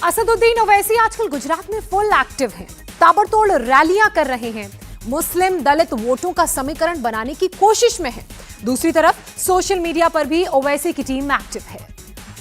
असदुद्दीन ओवैसी आजकल गुजरात में full active हैं, ताबड़तोड़ रैलियां कर रहे हैं, मुस्लिम दलित वोटों का समीकरण बनाने की कोशिश में है। दूसरी तरफ सोशल मीडिया पर भी ओवैसी की टीम एक्टिव है।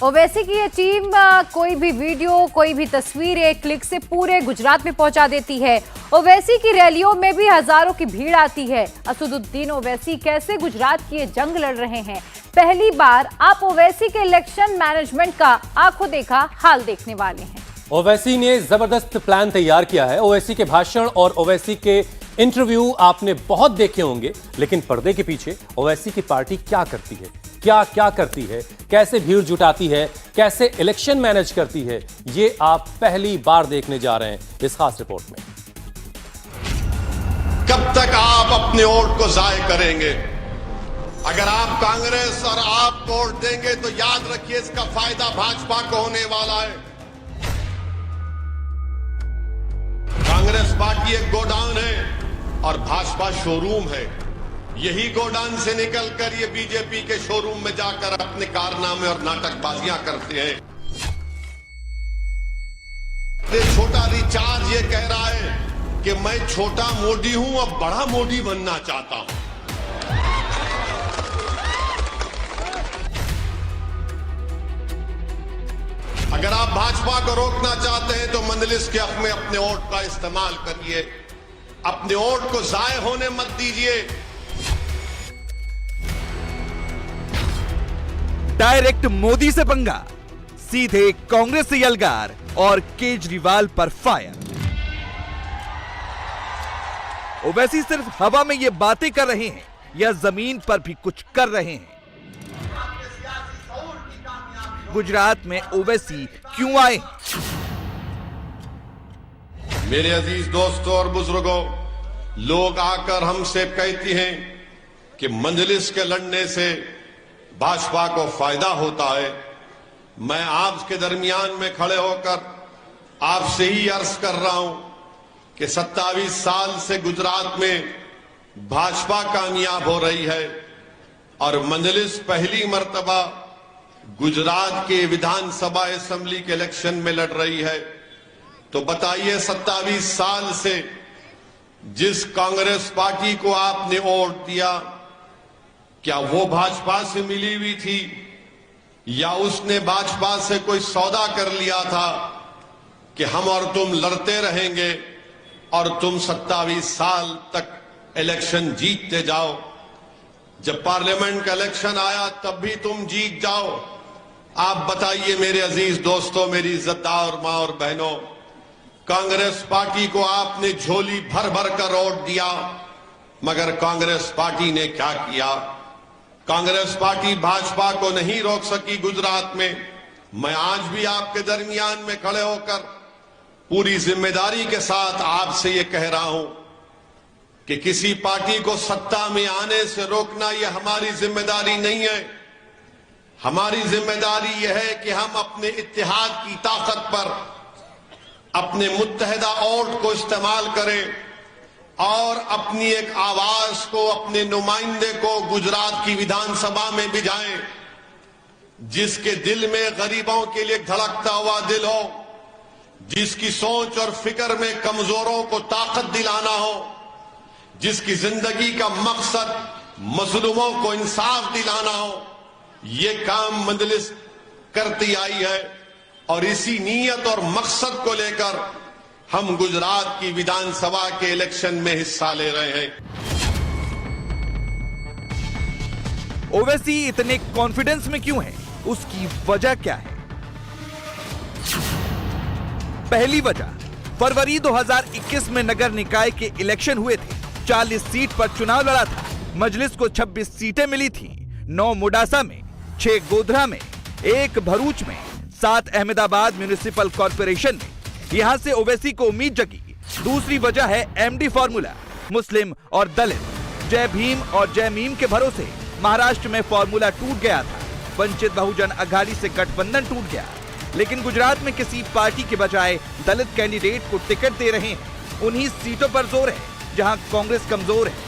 ओवैसी की ये टीम कोई भी वीडियो, कोई भी तस्वीर एक क्लिक से पूरे गुजरात में पहुंचा देती है। ओवैसी की रैलियों में भी हजारों की भीड़ आती है। असदुद्दीन ओवैसी कैसे गुजरात की ये जंग लड़ रहे हैं, पहली बार आप ओवैसी के इलेक्शन मैनेजमेंट का आंखों देखा हाल देखने वाले हैं। ओवैसी ने जबरदस्त प्लान तैयार किया है। ओवैसी के भाषण और ओवैसी के इंटरव्यू आपने बहुत देखे होंगे, लेकिन पर्दे के पीछे ओवैसी की पार्टी क्या करती है, क्या करती है, कैसे भीड़ जुटाती है, कैसे इलेक्शन मैनेज करती है, ये आप पहली बार देखने जा रहे हैं इस खास रिपोर्ट में। कब तक आप अपने वोट को जाय करेंगे? अगर आप कांग्रेस और आप वोट देंगे तो याद रखिए इसका फायदा भाजपा को होने वाला है। कांग्रेस पार्टी एक गोडाउन है और भाजपा शोरूम है। यही गोडाउन से निकलकर ये बीजेपी के शोरूम में जाकर अपने कारनामे और नाटकबाजियां करते हैं। ये छोटा रिचार्ज ये कह रहा है कि मैं छोटा मोदी हूं, अब बड़ा मोदी बनना चाहता हूं। अगर आप भाजपा को रोकना चाहते हैं तो मंजलिस के हक में अपने वोट का इस्तेमाल करिए, अपने वोट को जाय होने मत दीजिए। डायरेक्ट मोदी से पंगा, सीधे कांग्रेस से यलगार और केजरीवाल पर फायर। ओवैसी सिर्फ हवा में ये बातें कर रहे हैं या जमीन पर भी कुछ कर रहे हैं? गुजरात में ओवैसी क्यों आए? मेरे अजीज दोस्तों और बुजुर्गों, लोग आकर हमसे कहती हैं कि मंजलिस के लड़ने से भाजपा को फायदा होता है। मैं आपके दरमियान में खड़े होकर आपसे ही अर्ज कर रहा हूं कि 27 साल से गुजरात में भाजपा कामयाब हो रही है और मंजलिस पहली मर्तबा गुजरात के विधानसभा असेंबली के इलेक्शन में लड़ रही है। तो बताइए, 27 साल से जिस कांग्रेस पार्टी को आपने वोट दिया, क्या वो भाजपा से मिली हुई थी या उसने भाजपा से कोई सौदा कर लिया था कि हम और तुम लड़ते रहेंगे और तुम 27 साल तक इलेक्शन जीतते जाओ? जब पार्लियामेंट का इलेक्शन आया तब भी तुम जीत जाओ। आप बताइए मेरे अजीज दोस्तों, मेरी इज्जतदार मां और बहनों, कांग्रेस पार्टी को आपने झोली भर भर कर वोट दिया, मगर कांग्रेस पार्टी ने क्या किया? कांग्रेस पार्टी भाजपा को नहीं रोक सकी गुजरात में। मैं आज भी आपके दरमियान में खड़े होकर पूरी जिम्मेदारी के साथ आपसे ये कह रहा हूं कि किसी पार्टी को सत्ता में आने से रोकना यह हमारी जिम्मेदारी नहीं है। हमारी जिम्मेदारी यह है कि हम अपने इत्तेहाद की ताकत पर अपने मुत्तहिदा वोट को इस्तेमाल करें और अपनी एक आवाज को, अपने नुमाइंदे को गुजरात की विधानसभा में भिजाएं, जिसके दिल में गरीबों के लिए धड़कता हुआ दिल हो, जिसकी सोच और फिक्र में कमजोरों को ताकत दिलाना हो, जिसकी जिंदगी का मकसद मजलूमों को इंसाफ दिलाना हो। ये काम मंजलिस करती आई है और इसी नीयत और मकसद को लेकर हम गुजरात की विधानसभा के इलेक्शन में हिस्सा ले रहे हैं। ओवैसी इतने कॉन्फिडेंस में क्यों है? उसकी वजह क्या है? पहली वजह, फरवरी 2021 में नगर निकाय के इलेक्शन हुए थे। 40 सीट पर चुनाव लड़ा था। मजलिस को 26 सीटें मिली थी। 9 मुडासा में, 6 गोधरा में, 1 भरूच में, 7 अहमदाबाद म्युनिसिपल कॉर्पोरेशन में। यहां से ओवैसी को उम्मीद जगी। दूसरी वजह है एमडी फॉर्मूला, मुस्लिम और दलित। जय भीम और जय मीम के भरोसे महाराष्ट्र में फॉर्मूला टूट गया था। वंचित बहुजन अघाड़ी से गठबंधन टूट गया, लेकिन गुजरात में किसी पार्टी के बजाय दलित कैंडिडेट को टिकट दे रहे हैं। उन्हीं सीटों पर जोर है जहां कांग्रेस कमजोर है।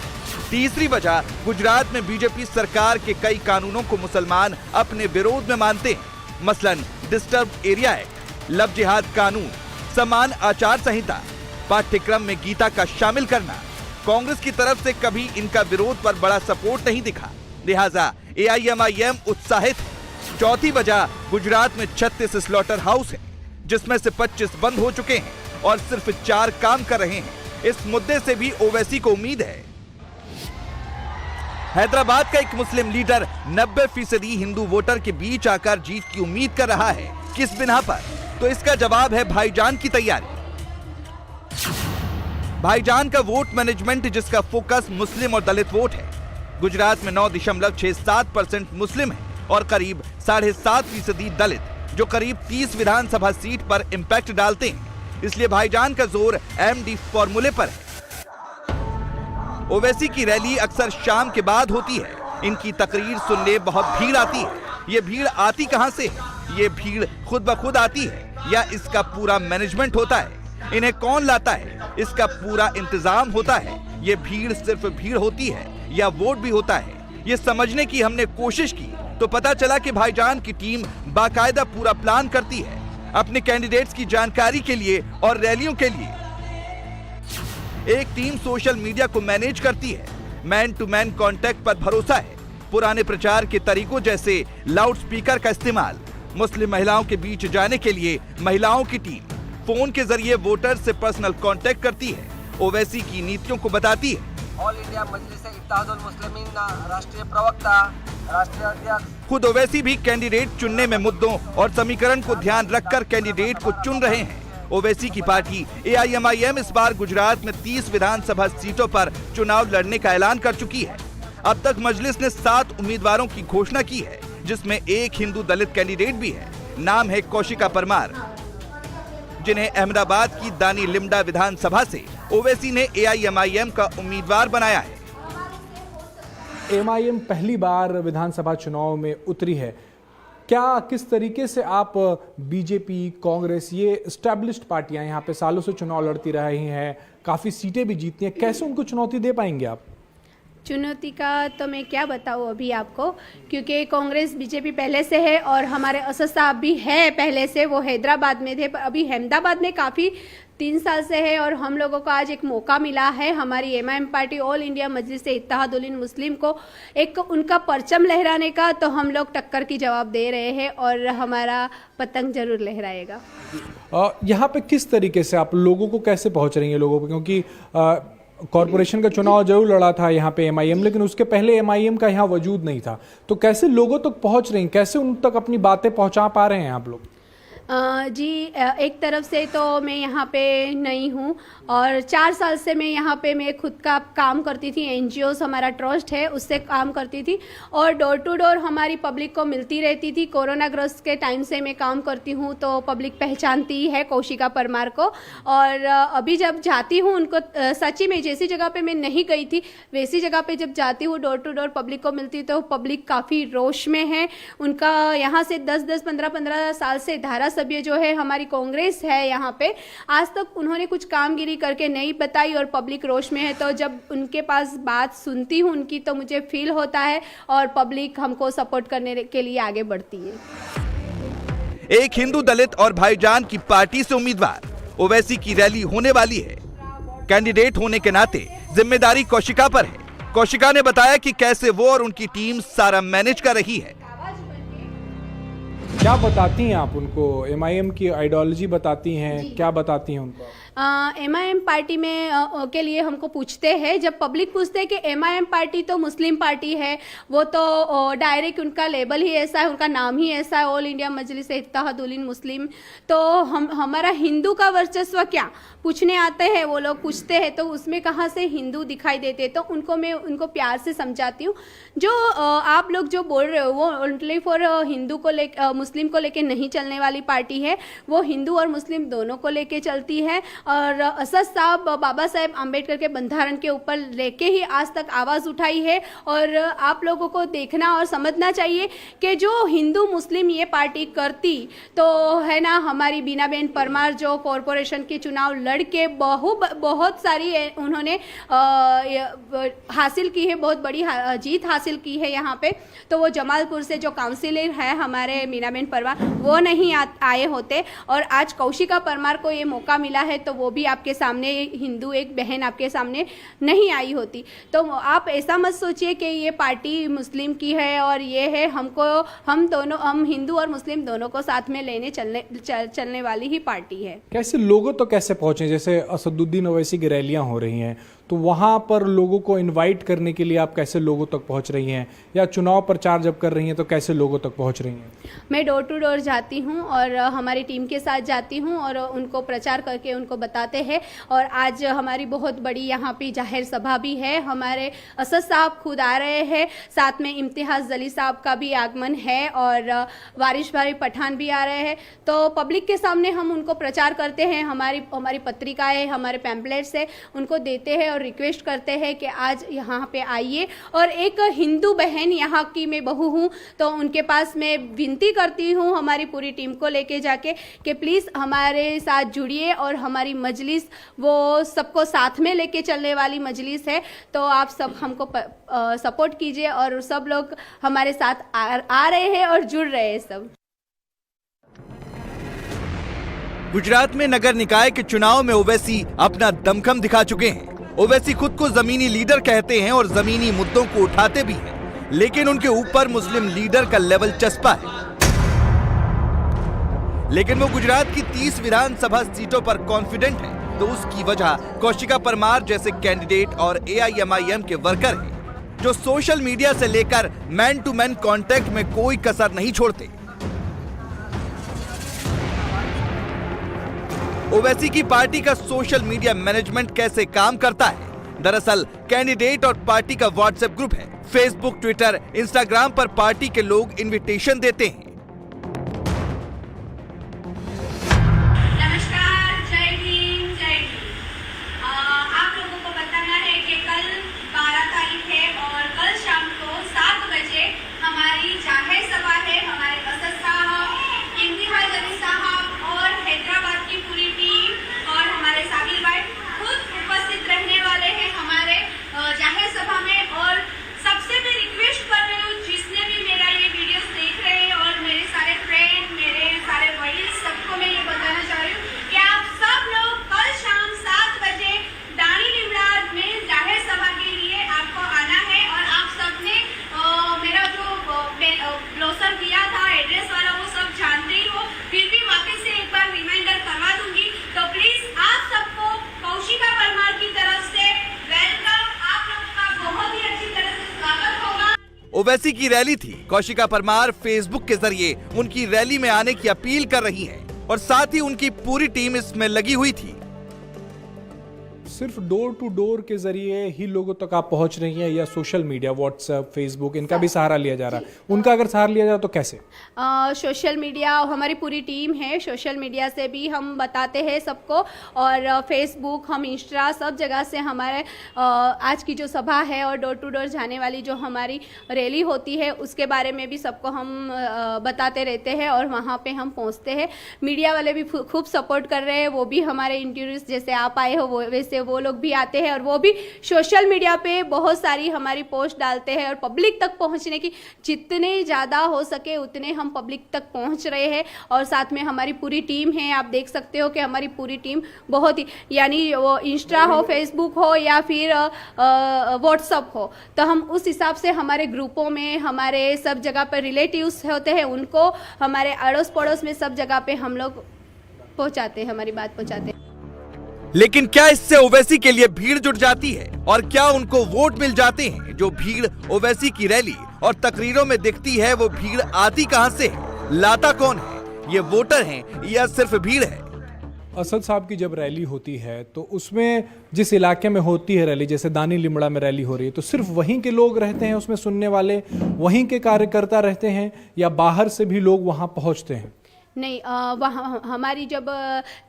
तीसरी वजह, गुजरात में बीजेपी सरकार के कई कानूनों को मुसलमान अपने विरोध में मानते हैं, मसलन डिस्टर्ब्ड एरिया एक्ट, लव जिहाद कानून, समान आचार संहिता, पाठ्यक्रम में गीता का शामिल करना। कांग्रेस की तरफ से कभी इनका विरोध पर बड़ा सपोर्ट नहीं दिखा, लिहाजा AIMIM उत्साहित है। चौथी वजह गुजरात में 36 स्लॉटर हाउस है, जिसमें से 25 बंद हो चुके हैं और सिर्फ 4 काम कर रहे हैं। इस मुद्दे से भी ओवैसी को उम्मीद है। हैदराबाद का एक मुस्लिम लीडर 90% हिंदू वोटर के बीच आकर जीत की उम्मीद कर रहा है। किस बिना पर? तो इसका जवाब है भाईजान की तैयारी। भाईजान का वोट मैनेजमेंट, जिसका फोकस मुस्लिम और दलित वोट है। गुजरात में 9.67% मुस्लिम है और करीब 7.5% दलित, जो करीब 30 विधानसभा सीट पर इंपैक्ट डालते हैं। इसलिए भाईजान का जोर MD फॉर्मूले पर है। ओवैसी की रैली अक्सर शाम के बाद होती है। इनकी तकरीर सुनने बहुत भीड़ आती है। ये भीड़ आती कहां से है? ये भीड़ खुद ब खुद आती है या इसका पूरा मैनेजमेंट होता है? इन्हें कौन लाता है? इसका पूरा इंतजाम होता है। ये भीड़ सिर्फ भीड़ होती है या वोट भी होता है? ये समझने की हमने कोशिश की तो पता चला कि भाईजान की टीम बाकायदा पूरा प्लान करती है अपने कैंडिडेट्स की जानकारी के लिए और रैलियों के लिए। एक टीम सोशल मीडिया को मैनेज करती है। मैन टू मैन कांटेक्ट पर भरोसा है। पुराने प्रचार के तरीकों जैसे लाउड स्पीकर का इस्तेमाल, मुस्लिम महिलाओं के बीच जाने के लिए महिलाओं की टीम फोन के जरिए वोटर से पर्सनल कांटेक्ट करती है, ओवैसी की नीतियों को बताती है। ऑल इंडिया मजलिस-ए-इत्तेहादुल मुस्लिमीन राष्ट्रीय प्रवक्ता, राष्ट्रीय अध्यक्ष। खुद ओवैसी भी कैंडिडेट चुनने में मुद्दों और समीकरण को ध्यान रखकर कैंडिडेट को चुन रहे हैं। ओवैसी की पार्टी AIMIM इस बार गुजरात में 30 विधानसभा सीटों पर चुनाव लड़ने का ऐलान कर चुकी है। अब तक मजलिस ने 7 उम्मीदवारों की घोषणा की है, जिसमें एक हिंदू दलित कैंडिडेट भी है। नाम है कौशिका परमार, जिन्हें अहमदाबाद की दानी लिमडा विधानसभा से ओवैसी ने AIMIM का उम्मीदवार बनाया है। MIM पहली बार विधानसभा चुनाव में उतरी है। क्या किस तरीके से आप बीजेपी, कांग्रेस, ये एस्टैब्लिश्ड पार्टियां यहाँ पे सालों से चुनाव लड़ती रही हैं, काफी सीटें भी जीती हैं, कैसे उनको चुनौती दे पाएंगे आप? चुनौती का तो मैं क्या बताऊँ अभी आपको, क्योंकि कांग्रेस बीजेपी पहले से है और हमारे असद साहब भी है पहले से, वो हैदराबाद में थे, पर अभी अहमदाबाद में काफ़ी 3 साल से है और हम लोगों को आज एक मौका मिला है हमारी MIM party all India Majlis-e-Ittehadul Muslim को एक उनका परचम लहराने का। तो हम लोग टक्कर की जवाब दे रहे हैं और हमारा पतंग जरूर लहराएगा। यहाँ पे किस तरीके से आप लोगों को कैसे पहुँच रही हैं लोगों को, क्योंकि कॉरपोरेशन का चुनाव जरूर लड़ा था यहाँ पे MIM, लेकिन उसके पहले MIM का यहाँ वजूद नहीं था, तो कैसे लोगों तक पहुँच रही हैं, कैसे उन तक अपनी बातें पहुँचा पा रहे हैं आप लोग? जी, एक तरफ से तो मैं यहाँ पे नई हूँ और 4 साल से मैं यहाँ पे मैं खुद का काम करती थी। NGOs हमारा ट्रस्ट है, उससे काम करती थी और डोर टू डोर हमारी पब्लिक को मिलती रहती थी। कोरोना ग्रस्त के टाइम से मैं काम करती हूँ तो पब्लिक पहचानती है कौशिका परमार को। और अभी जब जाती हूँ उनको सच्ची में जैसी जगह पे मैं नहीं गई थी वैसी जगह पे जब जाती हूँ, डोर टू डोर पब्लिक को मिलती तो पब्लिक काफ़ी रोष में है। उनका यहाँ से 10-10, 15-15 साल से धारा सभ्य जो है हमारी कांग्रेस है यहाँ पे, आज तक उन्होंने कुछ कामगिरी करके नहीं बताई और पब्लिक रोष में है। तो जब उनके पास बात सुनती हूँ उनकी तो मुझे फील होता है और पब्लिक हमको सपोर्ट करने के लिए आगे बढ़ती है। एक हिंदू दलित और भाईजान की पार्टी से उम्मीदवार ओवैसी की रैली होने वाली है। कैंडिडेट होने के नाते जिम्मेदारी कौशिका पर है। कौशिका ने बताया कि कैसे वो और उनकी टीम सारा मैनेज कर रही है। क्या बताती हैं आप उनको? MIM की आइडियोलॉजी बताती हैं, क्या बताती हैं उनको? MIM पार्टी में के लिए हमको पूछते हैं, जब पब्लिक पूछते हैं कि MIM पार्टी तो मुस्लिम पार्टी है, वो तो डायरेक्ट उनका लेबल ही ऐसा है, उनका नाम ही ऐसा है, ऑल इंडिया मजलिस-ए-इत्तेहादुल मुस्लिम, तो हमारा हिंदू का वर्चस्व क्या पूछने आते हैं वो लोग पूछते हैं, तो उसमें कहाँ से हिंदू दिखाई देते, तो मैं उनको प्यार से समझाती हूँ। जो आप लोग जो बोल रहे हो वो ओनली फॉर हिंदू को मुस्लिम को लेके नहीं चलने वाली पार्टी है, वो हिंदू और मुस्लिम दोनों को लेके चलती है और असद साहब बाबा साहेब आम्बेडकर के बंधारण के ऊपर लेके ही आज तक आवाज़ उठाई है। और आप लोगों को देखना और समझना चाहिए कि जो हिंदू मुस्लिम ये पार्टी करती तो है ना, हमारी बीनाबेन परमार जो कॉरपोरेशन के चुनाव लड़ के बहुत सारी उन्होंने हासिल की है, बहुत बड़ी जीत हासिल की है यहाँ पे। तो वो जमालपुर से जो काउंसिलर है हमारे बीनाबेन परमार, वो नहीं आए होते और आज कौशिका परमार को ये मौका मिला है तो वो भी आपके सामने हिंदू एक बहन आपके सामने नहीं आई होती। तो आप ऐसा मत सोचिए कि ये पार्टी मुस्लिम की है और ये है, हम हिंदू और मुस्लिम दोनों को साथ में लेने चलने वाली ही पार्टी है। कैसे लोगों तो कैसे पहुंचे? जैसे असदुद्दीन ओवैसी की रैलियां हो रही हैं तो वहां पर लोगों को इनवाइट करने के लिए आप कैसे लोगों तक पहुंच रही हैं, या चुनाव प्रचार जब कर रही हैं तो कैसे लोगों तक पहुंच रही हैं? मैं डोर टू डोर जाती हूं और हमारी टीम के साथ जाती हूं और उनको प्रचार करके उनको बताते हैं। और आज हमारी बहुत बड़ी यहाँ पे जाहिर सभा भी है, हमारे असद साहब खुद आ रहे हैं, साथ में इम्तियाज जली साहब का भी आगमन है और वारिश भाई पठान भी आ रहे हैं। तो पब्लिक के सामने हम उनको प्रचार करते हैं, हमारी पत्रिकाएं, हमारे पैम्पलेट्स है, उनको देते हैं और रिक्वेस्ट करते हैं कि आज यहाँ पे आइए। और एक हिंदू बहन यहाँ की मैं बहू हूँ तो उनके पास मैं विनती करती हूँ हमारी पूरी टीम को लेके जाके कि प्लीज़ हमारे साथ जुड़िए और हमारी मजलिस वो सबको साथ में लेके चलने वाली मजलिस है। तो आप सब हमको सपोर्ट कीजिए और सब लोग हमारे साथ आ रहे हैं और जुड़ रहे हैं सब। गुजरात में नगर निकाय के चुनाव में ओवैसी अपना दमखम दिखा चुके हैं। ओवैसी खुद को जमीनी लीडर कहते हैं और जमीनी मुद्दों को उठाते भी हैं, लेकिन उनके ऊपर मुस्लिम लीडर का लेवल चस्पा है। लेकिन वो गुजरात की 30 विधानसभा सीटों पर कॉन्फिडेंट है, तो उसकी वजह कौशिका परमार जैसे कैंडिडेट और AIMIM के वर्कर हैं, जो सोशल मीडिया से लेकर मैन टू मैन कांटेक्ट में कोई कसर नहीं छोड़ते। ओवैसी की पार्टी का सोशल मीडिया मैनेजमेंट कैसे काम करता है? दरअसल कैंडिडेट और पार्टी का व्हाट्सएप ग्रुप है। फेसबुक, ट्विटर, इंस्टाग्राम पर पार्टी के लोग इनविटेशन देते हैं। नमस्कार, जय हिंद, जय हिंद। आप लोगों को बताना है कि कल 12 तारीख है और कल शाम को 7 बजे हमारी जाहिर सभा है। हमारे असद साहब, इम्तियाज जली साहब और हैदराबाद की पूरी टीम और हमारे साबिर भाई खुद उपस्थित रहने वाले हैं हमारे जाहिर सभा में। और सबसे मैं रिक्वेस्ट कर रही हूँ, जिसने भी मेरा ये वीडियो देख रहे हैं और मेरे सारे फ्रेंड, मेरे सारे वडील, सबको मैं ये बताना चाह रही हूँ कि आप सब लोग कल शाम 7 बजे दानी लिमराज में जाहिर सभा के लिए आपको आना है। और आप सबने मेरा जो ब्रोशर दिया था एड्रेस वाला वो सब जानते ही हो, फिर भी वापस से एक बार रिमाइंडर करवा दूंगी। तो प्लीज आप सबको कौशिका परमार की तरफ से वेलकम, आप लोगों का बहुत ही अच्छी तरह से स्वागत होगा। ओवैसी की रैली थी। कौशिका परमार फेसबुक के जरिए उनकी रैली में आने की अपील कर रही हैं और साथ ही उनकी पूरी टीम इसमें लगी हुई थी। सिर्फ डोर टू डोर के जरिए ही लोगों तक आप पहुंच रही हैं, या सोशल मीडिया, व्हाट्सएप, फेसबुक, इनका भी सहारा लिया जा रहा है? उनका अगर सहारा लिया जाए तो कैसे? सोशल मीडिया, हमारी पूरी टीम है, सोशल मीडिया से भी हम बताते हैं सबको। और फेसबुक, हम इंस्टा, सब जगह से हमारे आज की जो सभा है और डोर टू डोर जाने वाली जो हमारी रैली होती है उसके बारे में भी सबको हम बताते रहते हैं और वहाँ पे हम पहुँचते हैं। मीडिया वाले भी खूब सपोर्ट कर रहे हैं, वो भी हमारे इंटरव्यूज जैसे आप आए हो वैसे वो लोग भी आते हैं और वो भी सोशल मीडिया पे बहुत सारी हमारी पोस्ट डालते हैं और पब्लिक तक पहुंचने की जितने ज़्यादा हो सके उतने हम पब्लिक तक पहुंच रहे हैं। और साथ में हमारी पूरी टीम है, आप देख सकते हो कि हमारी पूरी टीम बहुत ही, यानी वो इंस्टा हो, फेसबुक हो या फिर व्हाट्सअप हो, तो हम उस हिसाब से हमारे ग्रुपों में, हमारे सब जगह पर रिलेटिव्स होते हैं उनको हमारे अड़ोस पड़ोस में सब जगह पे हम लोग पहुंचाते हैं, हमारी बात पहुंचाते हैं। लेकिन क्या इससे ओवैसी के लिए भीड़ जुट जाती है और क्या उनको वोट मिल जाते हैं? जो भीड़ ओवैसी की रैली और तकरीरों में दिखती है वो भीड़ आती कहां से है? लाता कौन है? ये वोटर हैं या सिर्फ भीड़ है? असद साहब की जब रैली होती है तो उसमें जिस इलाके में होती है रैली, जैसे दानी लिमड़ा में रैली हो रही है, तो सिर्फ वहीं के लोग रहते हैं उसमें सुनने वाले, वहीं के कार्यकर्ता रहते हैं, या बाहर से भी लोग वहां पहुंचते हैं? नहीं, वहाँ हमारी जब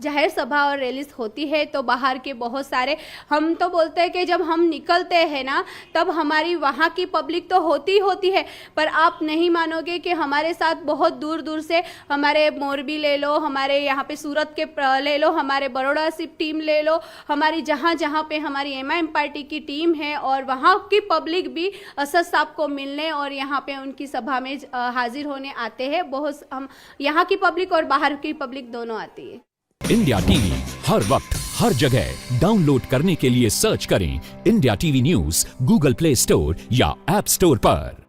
जाहिर सभा और रैलीज होती है तो बाहर के बहुत सारे, हम तो बोलते हैं कि जब हम निकलते हैं ना तब हमारी वहाँ की पब्लिक तो होती है, पर आप नहीं मानोगे कि हमारे साथ बहुत दूर दूर से, हमारे मोरबी ले लो, हमारे यहाँ पे सूरत के ले लो, हमारे बड़ौदा से टीम ले लो, हमारी जहाँ जहाँ पे हमारी MIM पार्टी की टीम है, और वहाँ की पब्लिक भी असद साहब को मिलने और यहाँ पे उनकी सभा में हाजिर होने आते हैं। बहुत हम यहाँ की पब्लिक और बाहर की पब्लिक दोनों आती है। इंडिया टीवी हर वक्त हर जगह डाउनलोड करने के लिए सर्च करें India TV news Google play store या ऐप स्टोर पर।